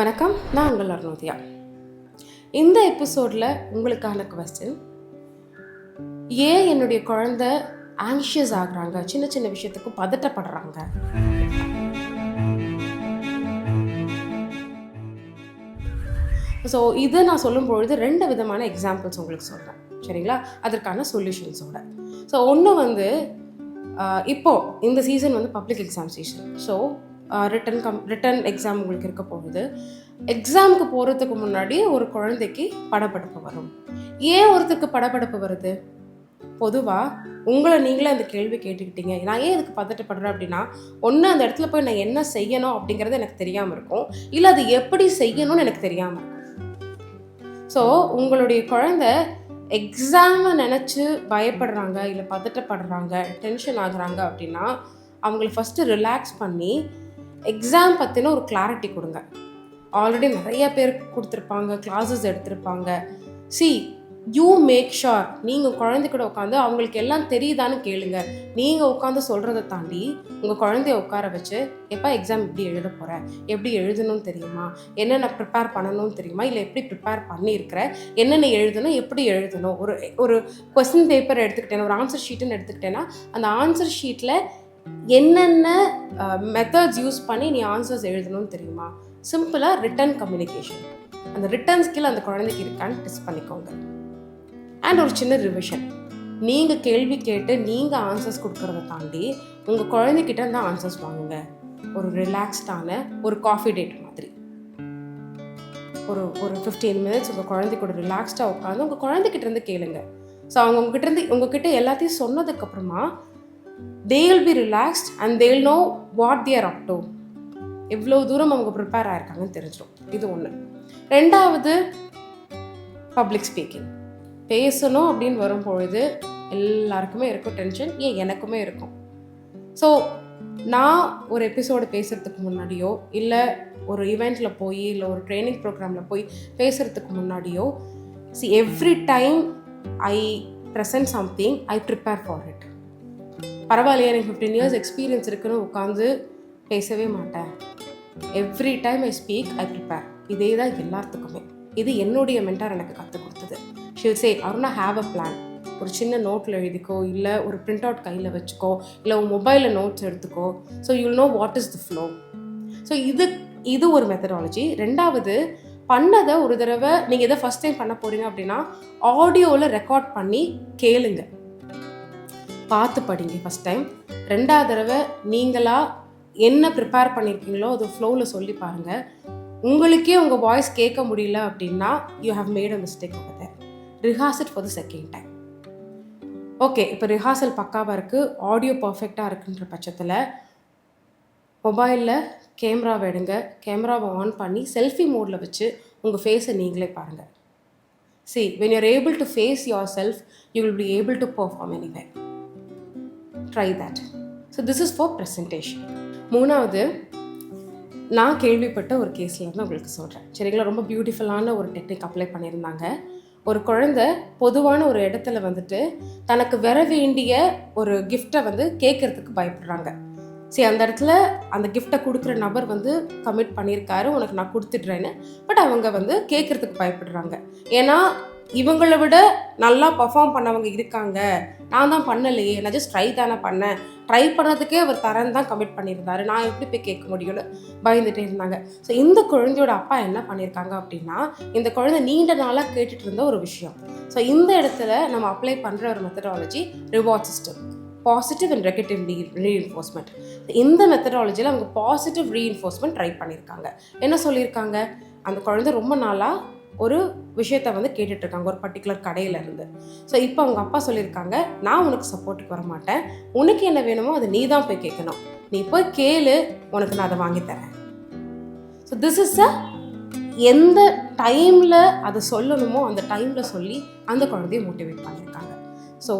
வணக்கம், நான் உங்கள் அருணோதயா. இந்த எபிசோடில் உங்களுக்கான கொஸ்டின், ஏன் என்னுடைய குழந்தை ஆங்ஷியஸ் ஆகுறாங்க, சின்ன சின்ன விஷயத்துக்கு பதட்டப்படுறாங்க? ஸோ இதை நான் சொல்லும்பொழுது 2 விதமான எக்ஸாம்பிள்ஸ் உங்களுக்கு சொல்கிறேன், சரிங்களா? அதற்கான சொல்யூஷன்ஸோட. ஸோ ஒன்று இப்போது இந்த season public exam season. So written exam உங்களுக்கு இருக்க போகுது. எக்ஸாமுக்கு போகிறதுக்கு முன்னாடி ஒரு குழந்தைக்கு படபடப்பு வரும். ஏன் ஒருத்தருக்கு படபடப்பு வருது? பொதுவாக உங்களை நீங்களே அந்த கேள்வி கேட்டுக்கிட்டீங்க, நான் ஏன் இதுக்கு பதட்டப்படுறேன் அப்படின்னா, ஒன்று அந்த இடத்துல போய் நான் என்ன செய்யணும் அப்படிங்கிறது எனக்கு தெரியாமல் இருக்கும், இல்லை அது எப்படி செய்யணும்னு எனக்கு தெரியாமல் இருக்கும். ஸோ உங்களுடைய குழந்தை எக்ஸாமை நினச்சி பயப்படுறாங்க, இல்லை பதட்டப்படுறாங்க, டென்ஷன் ஆகுறாங்க அப்படின்னா, அவங்கள ஃபஸ்ட்டு ரிலாக்ஸ் பண்ணி எக்ஸாம் பற்றின ஒரு கிளாரிட்டி கொடுங்க. ஆல்ரெடி நிறைய பேர் கொடுத்துருப்பாங்க, கிளாஸஸ் எடுத்திருப்பாங்க. யூ மேக் ஷோர் நீங்கள் குழந்தை கூட உட்காந்து அவங்களுக்கு எல்லாம் தெரியுதான்னு கேளுங்க. நீங்கள் உட்காந்து சொல்கிறத தாண்டி உங்கள் குழந்தைய உட்கார வச்சு, எப்போ எக்ஸாம் எப்படி எழுத போகிறேன், எப்படி எழுதணும்னு தெரியுமா, என்னென்ன ப்ரிப்பேர் பண்ணணும்னு தெரியுமா, இல்லை எப்படி ப்ரிப்பேர் பண்ணியிருக்கிறேன், என்னென்ன எழுதணும், எப்படி எழுதணும், ஒரு கொஸ்டின் பேப்பர் எடுத்துக்கிட்டேன்னா, ஒரு ஆன்சர் ஷீட்டுன்னு எடுத்துக்கிட்டேன்னா, அந்த ஆன்சர் ஷீட்டில் என்னென்ன மெத்தட்ஸ் யூஸ் பண்ணி நீ ஆன்சர்ஸ் எழுதணும்னு தெரியுமா. சிம்பிளாக ரிட்டன் கம்யூனிகேஷன், அந்த ரிட்டன் ஸ்கில் அந்த குழந்தைக்கு இருக்கான்னு டெஸ்ட் பண்ணிக்கோங்க. அண்ட் ஒரு சின்ன ரிவிஷன், நீங்கள் கேள்வி கேட்டு நீங்கள் ஆன்சர்ஸ் கொடுக்குறத தாண்டி உங்கள் குழந்தைகிட்ட இருந்து ஆன்சர்ஸ் வாங்குங்க. ஒரு ரிலாக்ஸ்டான ஒரு காஃபி டேட் மாதிரி ஒரு 15 minutes உங்கள் குழந்தைக்கு ரிலாக்ஸ்டாக உட்காந்து உங்கள் குழந்தைகிட்ட இருந்து கேளுங்க. ஸோ அவங்க உங்ககிட்ட எல்லாத்தையும் சொன்னதுக்கப்புறமா they will be relaxed and they will know what they are up to. எவ்வளோ தூரம் அவங்க ப்ரிப்பேர் ஆகிருக்காங்கன்னு தெரிஞ்சிடும். இது ஒன்று. 2வது, பப்ளிக் ஸ்பீக்கிங். பேசணும் அப்படின்னு வரும்பொழுது எல்லாருக்குமே இருக்கும் டென்ஷன், ஏன் எனக்குமே இருக்கும். ஸோ நான் ஒரு எபிசோடு பேசுகிறதுக்கு முன்னாடியோ, இல்லை ஒரு ஈவெண்ட்டில் போய், இல்லை ஒரு ட்ரைனிங் ப்ரோக்ராமில் போய் பேசுகிறதுக்கு முன்னாடியோ, every time I present something, I prepare for it. பரவாயில்லையா, எனக்கு 15 years எக்ஸ்பீரியன்ஸ் இருக்குன்னு உட்காந்து பேசவே மாட்டேன். Every time I speak, I prepare. இதே தான் எல்லாத்துக்குமே. இது என்னுடைய மென்டார் எனக்கு கற்றுக் கொடுத்தது. She'll say, Aruna have a plan. ஒரு சின்ன நோட்டில் எழுதிக்கோ, இல்லை ஒரு பிரிண்ட் அவுட் கையில் வச்சுக்கோ, இல்லை உன் மொபைலில் நோட்ஸ் எடுத்துக்கோ. So you'll know what is the flow. So இது ஒரு மெத்தடாலஜி. 2வது, பண்ணதை ஒரு தடவை நீங்கள் எதை ஃபஸ்ட் டைம் பண்ண போகிறீங்க அப்படின்னா, ஆடியோவில் ரெக்கார்ட் பண்ணி கேளுங்க, பார்த்து படிங்க ஃபஸ்ட் டைம். 2வது தடவை நீங்களாக என்ன ப்ரிப்பேர் பண்ணியிருக்கீங்களோ அது ஃப்ளோவில் சொல்லி பாருங்கள். உங்களுக்கே உங்கள் வாய்ஸ் கேட்க முடியல அப்படின்னா, you have made a mistake over there. Rehearse it for the second time. Okay, இப்போ ரிஹார்சல் பக்காவாக இருக்குது, ஆடியோ பர்ஃபெக்டாக இருக்குன்ற பட்சத்தில் மொபைலில் கேமராவை எடுங்க, கேமராவை ஆன் பண்ணி செல்ஃபி மோடில் வச்சு உங்கள் ஃபேஸை நீங்களே பாருங்கள். when you're able to face yourself, you will be able to perform anywhere. Try that. So this is for presentation. 3வது, நான் கேள்விப்பட்ட ஒரு கேஸில் இருந்து உங்களுக்கு சொல்கிறேன், சரிங்களா? ரொம்ப பியூட்டிஃபுல்லான ஒரு டெக்னிக் அப்ளை பண்ணியிருந்தாங்க. ஒரு குழந்தை பொதுவான ஒரு இடத்துல தனக்கு வர வேண்டிய ஒரு கிஃப்டை கேட்கறதுக்கு பயப்படுறாங்க. அந்த இடத்துல அந்த கிஃப்டை கொடுக்குற நபர் கமிட் பண்ணியிருக்காரு, உனக்கு நான் கொடுத்துட்றேன்னு. பட் அவங்க கேட்கறதுக்கு பயப்படுறாங்க. ஏன்னா இவங்களை விட நல்லா பர்ஃபார்ம் பண்ணவங்க இருக்காங்க, நான் தான் பண்ணலையே, நான் ஜஸ்ட் ட்ரை தானே பண்ணேன், ட்ரை பண்ணதுக்கே அவர் தரேன்னு தான் கமிட் பண்ணியிருந்தாரு, நான் எப்படி போய் கேட்க முடியும்னு பயந்துட்டே இருந்தாங்க. ஸோ இந்த குழந்தையோட அப்பா என்ன பண்ணியிருக்காங்க அப்படின்னா, இந்த குழந்தை நீண்ட நாளாக கேட்டுட்டு இருந்த ஒரு விஷயம். ஸோ இந்த இடத்துல நம்ம அப்ளை பண்ணுற ஒரு methodology reward system, positive and negative reinforcement. இந்த மெத்தடாலஜியில் அவங்க பாசிட்டிவ் ரீஇன்ஃபோர்ஸ்மெண்ட் ட்ரை பண்ணியிருக்காங்க. என்ன சொல்லியிருக்காங்க, அந்த குழந்தை ரொம்ப நாளாக ஒரு விஷயத்தை கேட்டுட்ருக்காங்க ஒரு பர்டிகுலர் கடையிலேருந்து. ஸோ இப்போ அவங்க அப்பா சொல்லியிருக்காங்க, நான் உனக்கு சப்போர்ட்டுக்கு வர மாட்டேன், உனக்கு என்ன வேணுமோ அதை நீ தான் போய் கேட்கணும், நீ போய் கேளு, உனக்கு நான் அதை வாங்கித்தரேன். ஸோ திஸ் இஸ் எந்த டைமில் அதை சொல்லணுமோ அந்த டைமில் சொல்லி அந்த குழந்தைய மோட்டிவேட் பண்ணியிருக்காங்க. So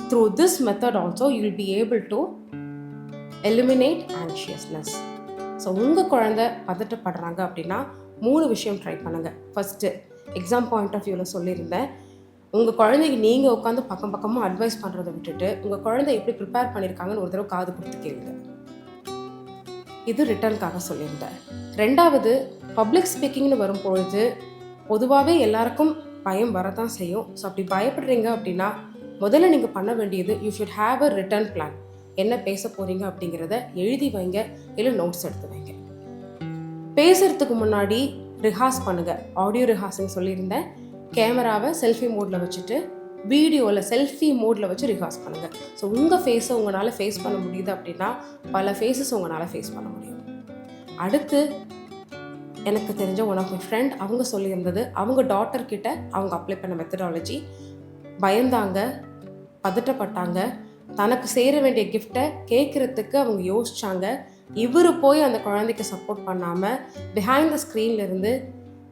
through this method also you will be able to eliminate anxiousness. So உங்கள் குழந்தை பதட்டப்படுறாங்க அப்படின்னா 3 விஷயம் ட்ரை பண்ணுங்கள். ஃபஸ்ட்டு, எக்ஸாம் பாயிண்ட் ஆஃப் வியூவில் சொல்லியிருந்தேன், உங்கள் குழந்தைக்கு நீங்கள் உட்காந்து பக்கமாக அட்வைஸ் பண்ணுறதை விட்டுட்டு உங்கள் குழந்தை எப்படி ப்ரிப்பேர் பண்ணியிருக்காங்கன்னு ஒரு தடவை காது கொடுத்து கேளுங்க. இது ரிட்டர்னுக்காக சொல்லியிருந்தேன். ரெண்டாவது, பப்ளிக் ஸ்பீக்கிங்னு வரும்பொழுது பொதுவாகவே எல்லாருக்கும் பயம் வரதான் செய்யும். ஸோ அப்படி பயப்படுறீங்க அப்படின்னா முதல்ல நீங்கள் பண்ண வேண்டியது you should have a return plan. என்ன பேச போகிறீங்க அப்படிங்கிறத எழுதி வைங்க, இல்லை நோட்ஸ் எடுத்து வைங்க. பேசுகிறதுக்கு முன்னாடி ரிஹார்ஸ் பண்ணுங்கள். ஆடியோ ரிஹார்ஸ்ன்னு சொல்லியிருந்தேன். கேமராவை செல்ஃபி மோடில் வச்சுட்டு வீடியோவில் செல்ஃபி மோடில் வச்சு ரிஹார்ஸ் பண்ணுங்கள். ஸோ உங்கள் ஃபேஸை உங்களால் ஃபேஸ் பண்ண முடியுது அப்படின்னா பல ஃபேஸஸ் உங்களால் ஃபேஸ் பண்ண முடியும். அடுத்து, எனக்கு தெரிஞ்ச ஒன் ஆஃப் மை ஃப்ரெண்ட் அவங்க சொல்லியிருந்தது, அவங்க டாட்டர் கிட்ட அவங்க அப்ளை பண்ண மெத்தடாலஜி. பயந்தாங்க, பதட்டப்பட்டாங்க, தனக்கு சேர வேண்டிய கிஃப்டை கேட்குறதுக்கு அவங்க யோசிச்சாங்க. இவர் போய் அந்த குழந்தைக்கு சப்போர்ட் பண்ணாமல் பிஹைண்ட் த ஸ்க்ரீன்லேருந்து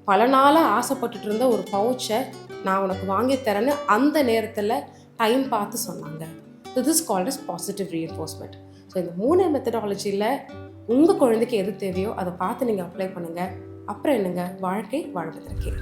பல நாளாக ஆசைப்பட்டுட்டு இருந்த ஒரு பவுச்சை நான் உனக்கு வாங்கி தரேன்னு அந்த நேரத்தில் டைம் பார்த்து சொன்னாங்க. This is called as positive reinforcement. So இந்த 3 மெத்தடாலஜியில் உங்கள் குழந்தைக்கு எது தேவையோ அதை பார்த்து நீங்கள் அப்ளை பண்ணுங்கள். அப்புறம் என்னங்க, வாழ்க்கை வாழ்வதற்கே.